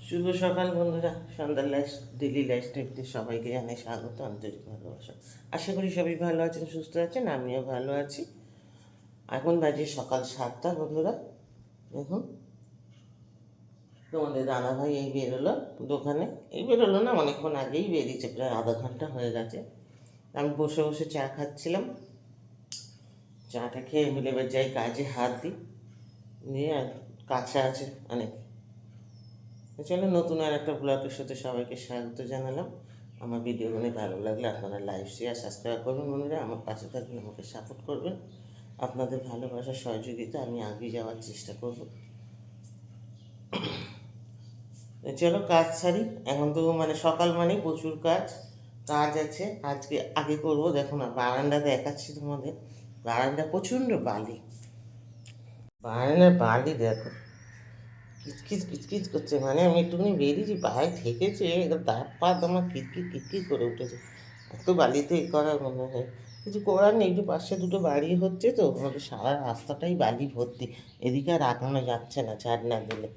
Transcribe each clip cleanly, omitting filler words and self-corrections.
শুভ সকাল বন্ধুরা, সন্ধ্যার ডেলি লাইফস্টাইলতে সবাইকে জানাই স্বাগত, আন্তরিক ভালোবাসা। আশা করি সবাই ভালো আছেন, সুস্থ আছেন, আমিও ভালো আছি। এখন বাজে সকাল 7টা বন্ধুরা। দেখুন তোমাদের দাদাভাই এই বেরোলো দোকানে, এই বেরোলো না, অনেকক্ষণ আগেই বেরিয়েছে, প্রায় আধা ঘন্টা হয়ে গেছে। আমি বসে বসে চা খাচ্ছিলাম, চাটা খেয়ে মিলে এবার যাই কাজে হাত দিই, নিয়ে আর কাছে আছে অনেক। চলো, নতুন আর একটা ব্লগের সাথে সবাইকে স্বাগত জানালাম। আমার ভিডিওগুলো ভালো লাগলে আপনারা লাইক শেয়ার সাবস্ক্রাইব করবেন বন্ধুরা, আমার পাশে থাকবেন, আমাকে সাপোর্ট করবেন। আপনাদের ভালোবাসার সহযোগিতা আমি এগিয়ে যাওয়ার চেষ্টা করব। চলো কাজ ছাড়ি, এখন তো মানে সকাল মানে প্রচুর কাজ আছে আজকে। আগে করব, দেখো না বারান্দা দেখাচ্ছি তোমাদের, বারান্দা প্রচণ্ড বালি, বারান্দার বালি দেখো কিচকিচ কিচকিচ করছে। মানে আমি একটুখানি বেরিয়েছি, পায়ে ঠেকেছে, দাঁত পাত আমার কিটকিট কিটকিট করে উঠেছে। এত বালিতে করার মনে হয় কিছু করার নেই, একটু পাশে দুটো বাড়ি হচ্ছে তো, আমাদের সারা রাস্তাটাই বালি ভর্তি। এদিকে আর আগানো যাচ্ছে না ঝাড় না দিলে।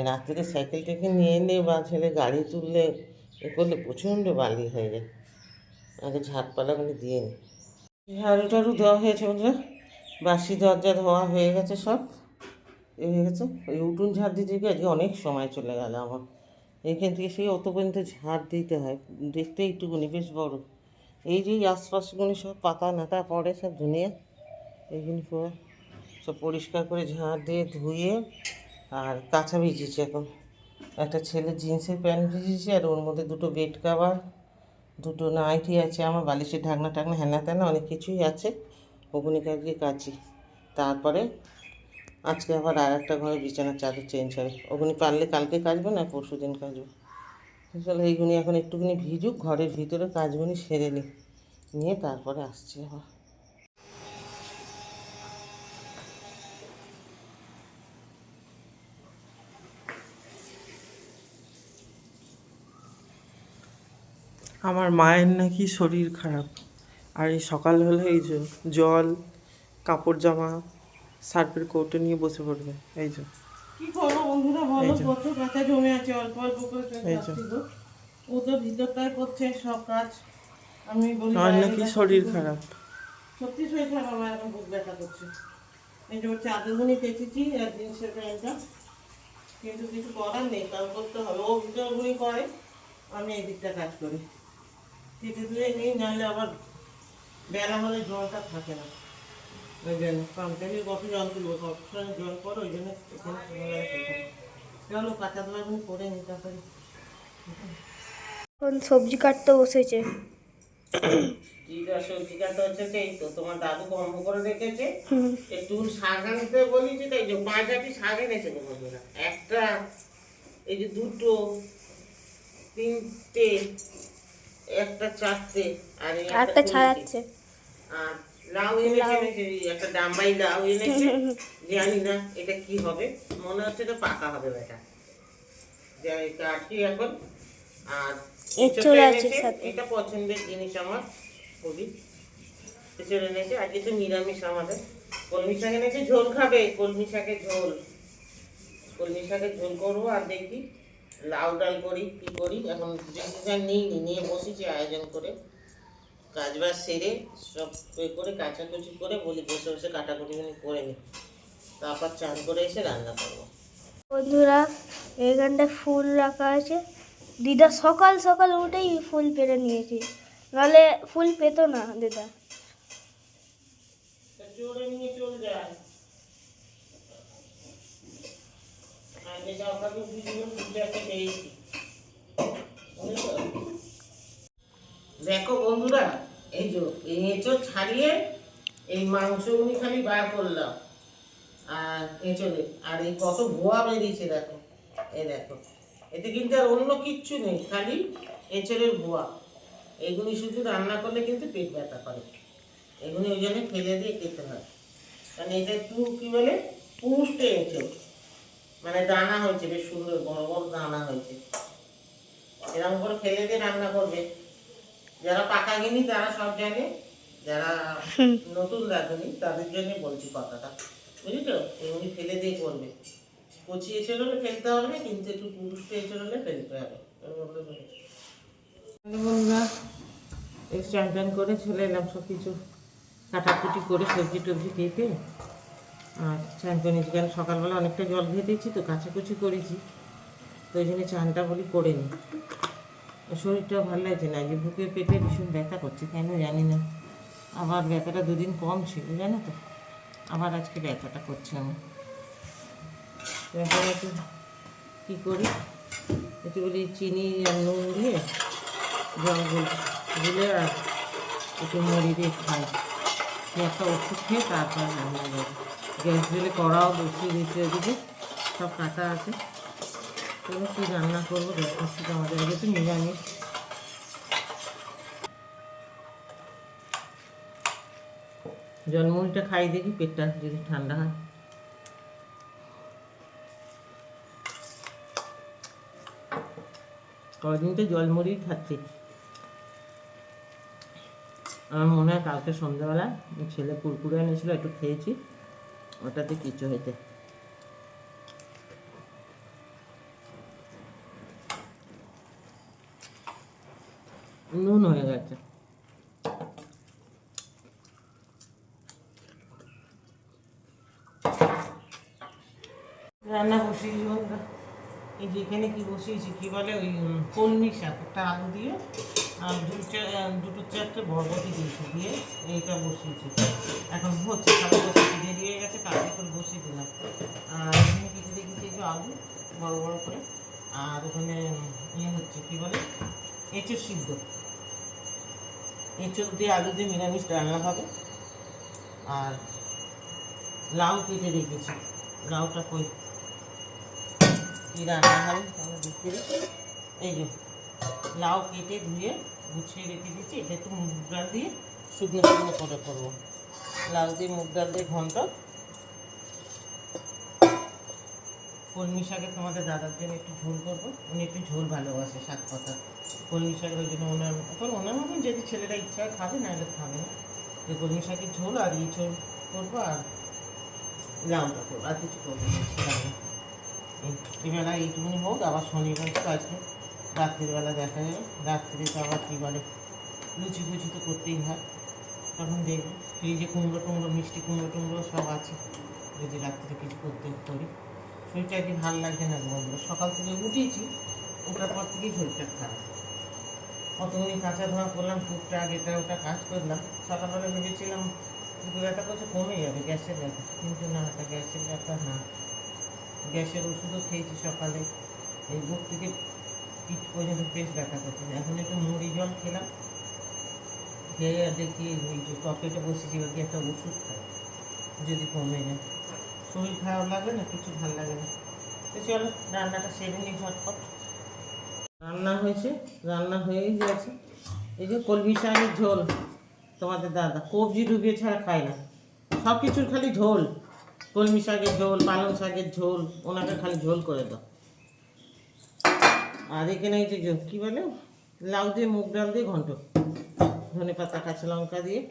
রাত্রিতে সাইকেল টাইকেল নিয়ে এলে বা ছেলে গাড়ি তুললে এ করলে প্রচণ্ড বালি হয়ে যায়। আগে ঝাড়পালাগুলো দিয়ে নিই। ঝাড়ু টাড়ু দেওয়া হয়েছে বন্ধুরা, বাসি দরজা ধোয়া হয়ে গেছে, সব এ হয়ে গেছে। ওই উঠোন ঝাড় দিতে গিয়ে আজকে অনেক সময় চলে গেল আমার। এইখান থেকে সেই অত পর্যন্ত ঝাড় দিতে হয়, দেখতে একটুকুনি বেশ বড়। এই যে আশপাশগুলি সব পাতা নাতা পড়ে সব ধুনিয়ে, এইগুলি পুরো সব পরিষ্কার করে ঝাড় দিয়ে ধুয়ে আর কাঁচা ভিজিয়েছি। এখন একটা ছেলে জিন্সের প্যান্ট ভিজিয়েছি, আর ওর মধ্যে দুটো বেড কাভার, দুটো নাইটি আছে, আমার বালিশের ঢাকনা টাকনা হেনা তেনা অনেক কিছুই আছে, ওগুলি কাজে কাচি। তারপরে আজকে আবার আর একটা ঘরে বিছানার চাদর চেঞ্জ হবে, ওগুলি পারলে কালকে কাচবো, না পরশু দিন কাচবো। চলো এইগুলি এখন একটুখানি ভিজুক, ঘরের ভিতরে কাজগুলি সেরে নিই, নিয়ে তারপরে আসছি আবার। আমার মায়ের নাকি শরীর খারাপ, আর এই সকাল হলে এই যে জল, কাপড় জামা, সার্ফের কৌটো নিয়ে বসে পড়বে। এই যে কি করবো বন্ধুরা বলো, কত কাঁচা জমে আছে, অল্প অল্প করে এই যে ও তো ভিতরটায় করছে সব কাজ, আমি বলি আমার নাকি শরীর খারাপ। সত্যি শরীর খারাপ, আমার এখন বুক ব্যথা করছে। এই যে চাদরগুলি কেচেছি আর জিন্সের প্যান্টটা, কিন্তু কিছু করার নেই, কাজ করতে হবে। ও ভিতরগুলি করে, আমি এই দিকটা কাজ করি, কেটে ধুয়ে নিই, নাহলে আবার বেলা হলে জলটা থাকে না। ওই জন্য পাম্প থেকে কত জল তুলবো, সবসময় জল পড়ো, ওই জন্য এখানে চলো কাঁচা ধোয়াগুলো করে নিই তাড়াতাড়ি। এখন সবজি কাটতে বসেছে। সবজি কাটা হচ্ছে, এই তো তোমার দাদু গরম করে রেখেছে, একটু শাক আনতে বলেছি, তাই যে 5 আটি শাক এনেছে বন্ধুরা। একটা, এই যে দুটো, তিনটে, একটা, চারটে, আর এই একটা ছাড়াচ্ছে। আর লাউ এনেছে, একটা ডাম্বাই লাউ এনেছে, জানি না এটা কি হবে, মনে হচ্ছে এটা পাকা হবে বেটা, যাই কাটি এখন। আর এঁচড় আছে সাথে। এটা পছন্দের জিনিস আমার খুবই, এঁচড় এনেছে। আজকে তো নিরামিষ আমাদের, কলমি শাক এনেছে, ঝোল খাবে, কলমি শাকের ঝোল, কলমি শাকের ঝোল করবো। আর দেখি লাউ ডাল করি কি করি, এখন ডিসিশন নিয়ে বসেছি আয়োজন করে, কাজ বাজ সেরে সব করে কাচাকুচি করে বলি বসে বসে কাটাকুটি করে নিই, তারপর চান করে এসে রান্না করবো। বন্ধুরা, এইখানটায় ফুল রাখা আছে। দিদা সকাল সকাল উঠেই ফুল পেরে নিয়েছি, নাহলে ফুল পেত না দিদা। চলে নিয়ে চলে যায়, দেখো বন্ধুরা, এই যে এঁচড় ছাড়িয়ে এই মাংসগুলি খালি বার করলাম, আর এঁচড়ে আর এই কত ভুয়া বেরিয়েছে দেখো, এই দেখো, এতে কিন্তু আর অন্য কিচ্ছু নেই, খালি এঁচড়ের ভুয়া। এগুলি শুধু রান্না করলে কিন্তু পেট ব্যথা করে, এগুলি ওই জন্য ফেলে দিয়ে খেতে হয়, কারণ এটা একটু কী বলে পুষ্টে এঁচড়, মানে দানা হয়েছে, বেশ সুন্দর বড় বড় দানা হয়েছে, এরকম করে ফেলে দিয়ে রান্না করবে। যারা পাকা গিনি তারা সব জানে, যারা নতুন রাঁধুনি তাদের জন্য বলছি কথাটা, বুঝেছো? এমনি ফেলে দিয়ে করবে, কচি এঁচড় হলে ফেলতে হবে না, কিন্তু একটু পুরুষ এঁচড় হলে ফেলতে হবে। বন্ধুরা, এই স্নান টান করে চলে এলাম, সব কিছু কাটাকুটি করে সবজি টবজি কেটে আর চান করে নিয়েছি। কারণ সকালবেলা অনেকটা জল ঘেটেছি তো, কাচাকুচি করেছি, তো ওই জন্য চানটা বলি করে নিই। শরীরটাও ভালো লাগছে না, যে বুকের পেটে ভীষণ ব্যথা করছে, কেন জানি না। আবার ব্যথাটা দুদিন কম ছিল, জানো তো, আবার আজকে ব্যথাটা করছে আমার। এখন একটু কী করি, একটু বলি চিনি আর নুন দিয়ে জল গুলে আর একটু মুড়ি দিয়ে খাই, একটা ওষুধ খেয়ে তারপর রান্না করবো। গ্যাস জেলে কড়াও বসিয়ে দিতে ওদিকে, সব কাটা আছে। তবে কী রান্না করবো দেখছি, আমাদের আগে তো নিরামিষ। জলমুড়িটা খাই দেখি, পেটটা যদি ঠান্ডা হয়। কদিন তো জলমুড়ি খাচ্ছি। আমার মনে হয় কালকে সন্ধ্যাবেলা ছেলে কুরকুরে এনেছিল, একটু খেয়েছি, ওটাতে কিছু হয়েছে। নুন হয়ে গেছে। রান্না বসিয়েছি বন্ধুরা, এই যেখানে কি বসিয়েছি কি বলে, ওই কলমি শাক, একটা আলু দিয়ে আর দুটো চারটে বরবটি দিয়েছি, দিয়ে এইটা বসিয়েছি। এখন হচ্ছে খাবার বসে দেরি হয়ে গেছে, তাড়াতাড়ি করে বসিয়ে দিলাম। আর এখানে কেটে রেখেছি একটু আলু বড় বড় করে, আর ওখানে হচ্ছে কি বলে এঁচড় সিদ্ধ, এঁচড় দিয়ে আলু দিয়ে নিরামিষ রান্না হবে। আর লাউ কেটে রেখেছি, লাউটা কই কী রান্না হবে তাহলে দেখতে। এই যে লাউ কেটে ধুয়ে গুছিয়ে রেখে দিচ্ছি, এটা একটু মুগ ডাল দিয়ে শুকনো শুকনো করে করবো। লাউ দিয়ে মুগ ডাল দিয়ে ঘন্ট। কলমি শাকে তোমাদের দাদার জন্য একটু ঝোল করবো, উনি একটু ঝোল ভালোবাসে, শাক পাতা কলমি শাকের, ওই জন্য ওনার মতন যদি ছেলেরা ইচ্ছা খাবে, না হলে খাবে না। তো কলমি শাকের ঝোল আর এই ঝোল করবো, আর লাউটা করবো, আর কিছু করবো না। এবেলা এইটুকুনি হোক, আবার শনিবার তো আজকে রাত্রিবেলা দেখা যাবে, রাত্রিতে আবার কী বলে লুচি ফুচি তো করতেই হয়, তখন দেখবো। ফ্রিজে কুমড়ো মিষ্টি কুমড়ো সব আছে, যদি রাত্রে কিছু করতে করি। শরীরটা একদিন ভালো লাগছে না বন্ধুরা, সকাল থেকে উঠেছি, ওঠার পর থেকেই শরীরটা খারাপ। কতগুলি কাঁচা ধোয়া করলাম, টুকটাক এটা ওটা কাজ করলাম। সকালবেলা ভেবেছিলাম বুকে ব্যথা করছে, কমে যাবে গ্যাসের ব্যথা, কিন্তু না, এটা গ্যাসের ব্যথা না। গ্যাসের ওষুধও খেয়েছি সকালে, এই বুক থেকে পিঠ পর্যন্ত বেশ ব্যথা করছে। এখন একটু মুড়ি জল খেলাম, খেয়ে দেখি ওই যে টকেটা বসেছি, ওকে একটা ওষুধ খাই, যদি কমে যায়। শরীর খারাপ লাগবে না, কিছু ভালো লাগে না। তো চলো রান্নাটা সেরে নিই ঝটপট। রান্না হয়েছে, রান্না হয়েই গেছে। এই যে কলমি শাকের ঝোল, তোমাদের দাদা কবজি ডুবিয়ে ছাড়া খায় না, সব কিছুর খালি ঝোল। কলমি শাকের ঝোল, পালং শাকের ঝোল, ওনাকে খালি ঝোল করে দাও। আর এখানে এই যে কী বলে, লাউ দিয়ে মুগ ডাল দিয়ে ঘন্ট, ধনে পাতা কাঁচা লঙ্কা দিয়ে,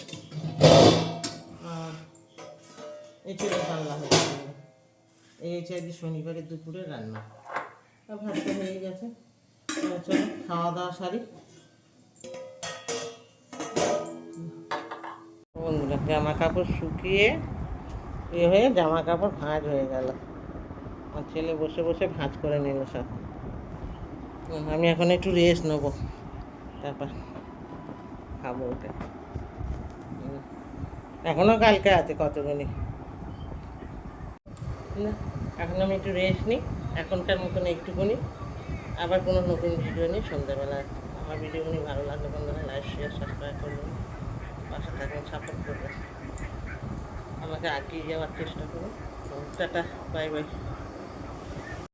আর এঁচড়ে রান্না হয়েছে। এই হচ্ছে আজকে শনিবারের দুপুরে রান্না। আর ভাতটা হয়ে গেছে, চলো খাওয়া দাওয়া সারি। বন্ধুরা, জামা কাপড় শুকিয়ে হয়ে জামা কাপড় ভাঁজ হয়ে গেল, আমার ছেলে বসে বসে ভাঁজ করে নিল সব। আমি এখন একটু রেস্ট নেবো, তারপর খাবো ওটা। এখনও কালকে আছে কতগুলি না, এখন আমি একটু রেস্ট নিই এখনকার মতন একটুকুনি। আবার কোনো নতুন ভিডিও নিই সন্ধ্যাবেলা। আমার ভিডিওগুলি ভালো লাগলে বন্ধুরা লাইক শেয়ার সাবস্ক্রাইব করবেন, পাশে থাকবেন, সাপোর্ট করবেন, আমাকে এগিয়ে যাওয়ার চেষ্টা করুন। Tata, bye bye.